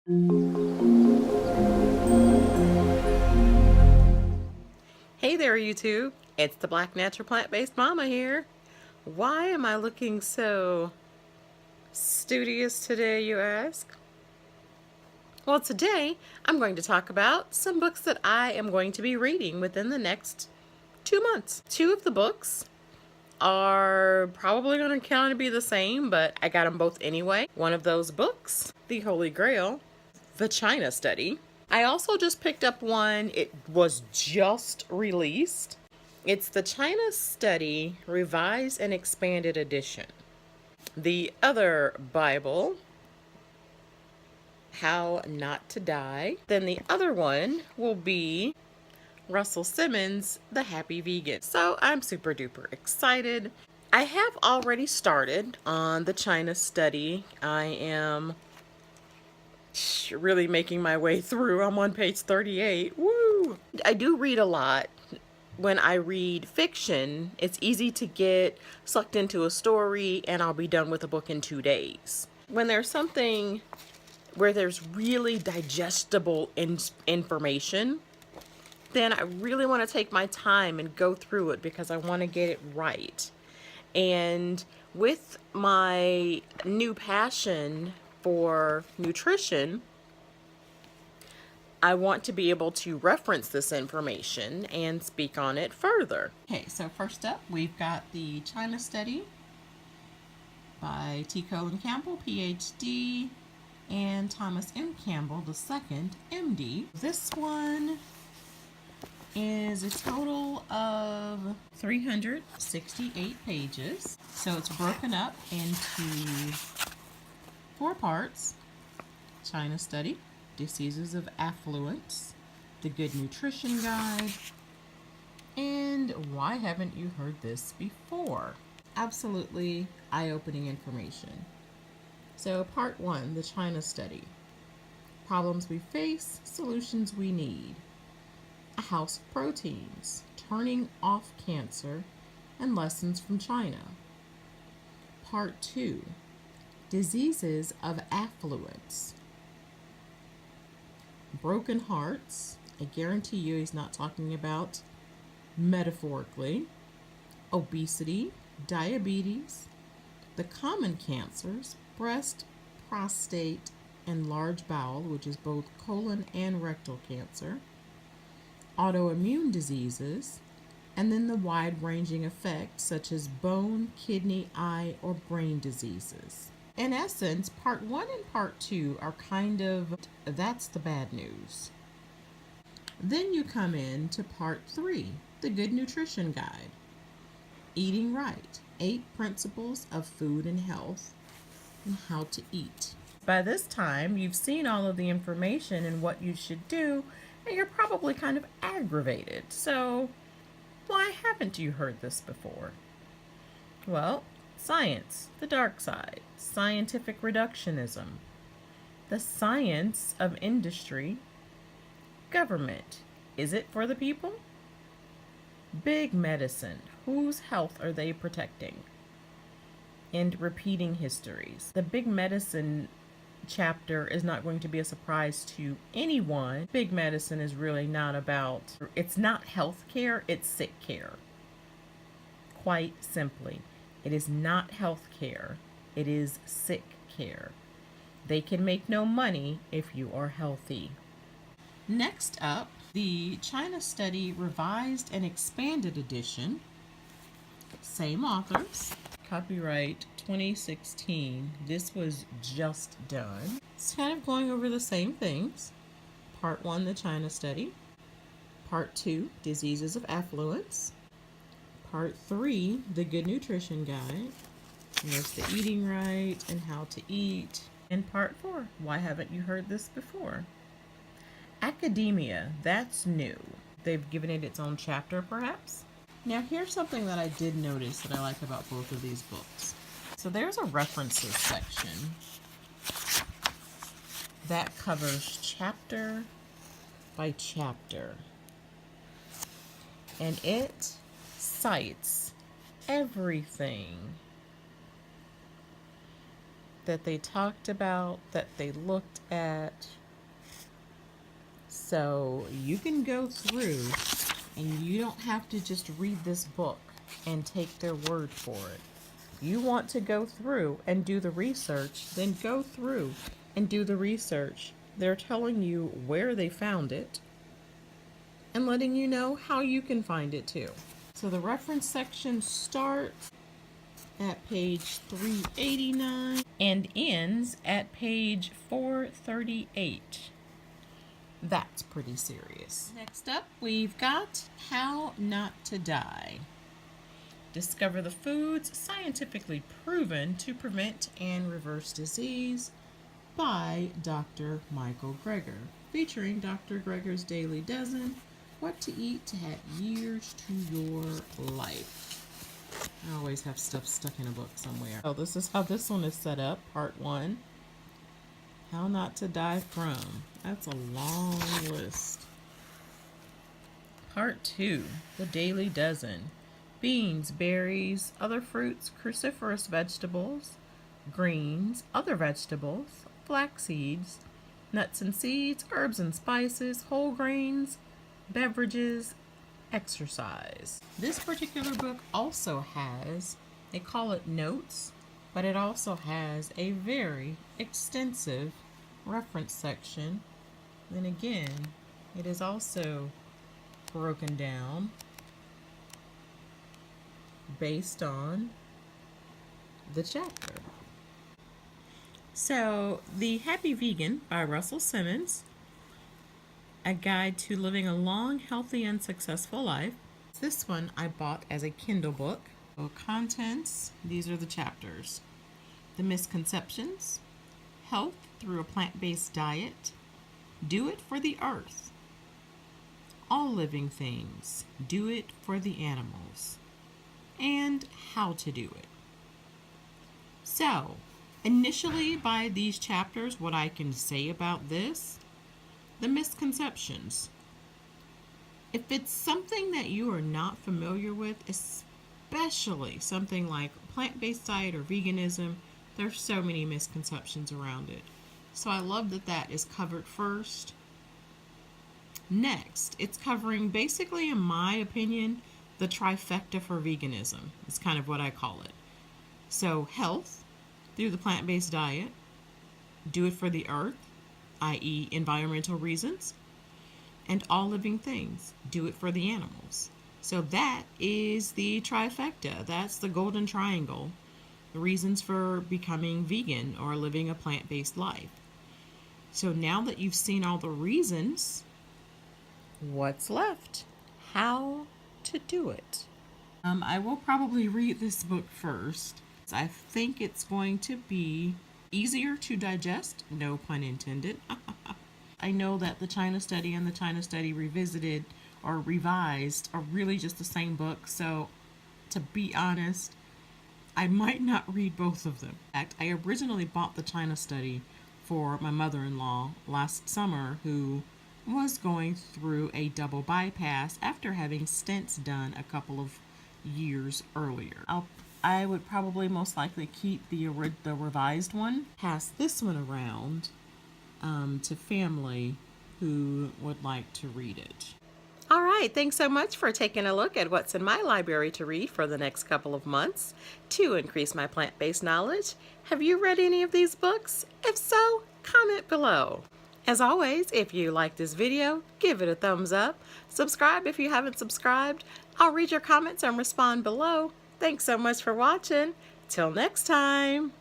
Hey there, YouTube. It's the Black Natural Plant-Based Mama here. Why am I looking so studious today, you ask? Well, today I'm going to talk about some books that I am going to be reading within the next 2 months. Two of the books are probably going to kind of be the same, but I got them both anyway. One of those books, The Holy Grail, The China Study. I also just picked up one. It was just released. It's the China Study Revised and Expanded Edition. The other Bible, How Not to Die. Then the other one will be Russell Simmons' The Happy Vegan. So I'm super duper excited. I have already started on the China Study. I am really making my way through. I'm on page 38. Woo! I do read a lot. When I read fiction, it's easy to get sucked into a story and I'll be done with a book in 2 days. When there's something where there's really digestible information, then I really want to take my time and go through it because I want to get it right. And with my new passion for nutrition, I want to be able to reference this information and speak on it further. Okay, so first up, we've got the China Study by T. Colin Campbell, PhD, and Thomas M. Campbell II, MD. This one is a total of 368 pages. So it's broken up into 4 parts. China Study, Diseases of Affluence, The Good Nutrition Guide, and Why Haven't You Heard This Before? Absolutely eye-opening information. So part 1, the China Study. Problems we face, solutions we need. A House of Proteins, Turning Off Cancer, and Lessons from China. Part 2, Diseases of Affluence. Broken Hearts. I guarantee you he's not talking about metaphorically. Obesity, diabetes, the common cancers, breast, prostate, and large bowel, which is both colon and rectal cancer, autoimmune diseases, and then the wide-ranging effects such as bone, kidney, eye, or brain diseases. In essence, part 1 and part 2 are kind of, that's the bad news. Then you come in to part 3, the Good Nutrition Guide. Eating right, 8 principles of food and health, and how to eat. By this time, you've seen all of the information and what you should do, and you're probably kind of aggravated. So, why haven't you heard this before? Well, science, the dark side, scientific reductionism, the science of industry, government, is it for the people? Big medicine, whose health are they protecting? And repeating histories. The big medicine chapter is not going to be a surprise to anyone. Big medicine is really not about, it's not health care, it's sick care. Quite simply. It is not health care, it is sick care. They can make no money if you are healthy. Next up, the China Study Revised and Expanded Edition. Same authors. Copyright 2016. This was just done. It's kind of going over the same things. Part 1, the China Study. Part 2, Diseases of Affluence. Part 3, the Good Nutrition Guide. And there's the Eating Right and How to Eat. And Part 4, Why Haven't You Heard This Before? Academia, that's new. They've given it its own chapter, perhaps. Now, here's something that I did notice that I like about both of these books. So there's a references section that covers chapter by chapter. And it cites everything that they talked about, that they looked at. So you can go through and you don't have to just read this book and take their word for it. You want to go through and do the research, then go through and do the research. They're telling you where they found it and letting you know how you can find it too. So the reference section starts at page 389 and ends at page 438. That's pretty serious. Next up, we've got How Not to Die. Discover the foods scientifically proven to prevent and reverse disease by Dr. Michael Greger, featuring Dr. Greger's Daily Dozen, what to eat to add years to your life. I always have stuff stuck in a book somewhere. Oh, this is how this one is set up, part 1. How Not to Die From. That's a long list. Part 2, The Daily Dozen. Beans, berries, other fruits, cruciferous vegetables, greens, other vegetables, flax seeds, nuts and seeds, herbs and spices, whole grains, beverages, exercise. This particular book also has, they call it notes, but it also has a very extensive reference section. And again, it is also broken down based on the chapter. So, The Happy Vegan by Russell Simmons, a guide to living a long, healthy, and successful life. This one I bought as a Kindle book. So contents, these are the chapters. The Misconceptions, Health Through a Plant-Based Diet, Do It for the Earth, All Living Things, Do It for the Animals, and How to Do It. So, initially by these chapters, what I can say about this, the misconceptions. If it's something that you are not familiar with, especially something like plant-based diet or veganism, there's so many misconceptions around it. So I love that that is covered first. Next, it's covering basically, in my opinion, the trifecta for veganism. It's kind of what I call it. So health through the plant-based diet, do it for the earth, i.e. environmental reasons, and all living things, do it for the animals. So that is the trifecta. That's the golden triangle. The reasons for becoming vegan or living a plant-based life. So now that you've seen all the reasons, what's left? How to do it. I will probably read this book first. I think it's going to be easier to digest, no pun intended. I know that the China Study and the China Study Revisited or Revised are really just the same book, so to be honest, I might not read both of them. In fact, I originally bought the China Study for my mother-in-law last summer, who was going through a double bypass after having stents done a couple of years earlier. I would probably most likely keep the revised one, pass this one around to family who would like to read it. All right, thanks so much for taking a look at what's in my library to read for the next couple of months to increase my plant-based knowledge. Have you read any of these books? If so, comment below. As always, if you like this video, give it a thumbs up. Subscribe if you haven't subscribed. I'll read your comments and respond below. Thanks so much for watching. Till next time.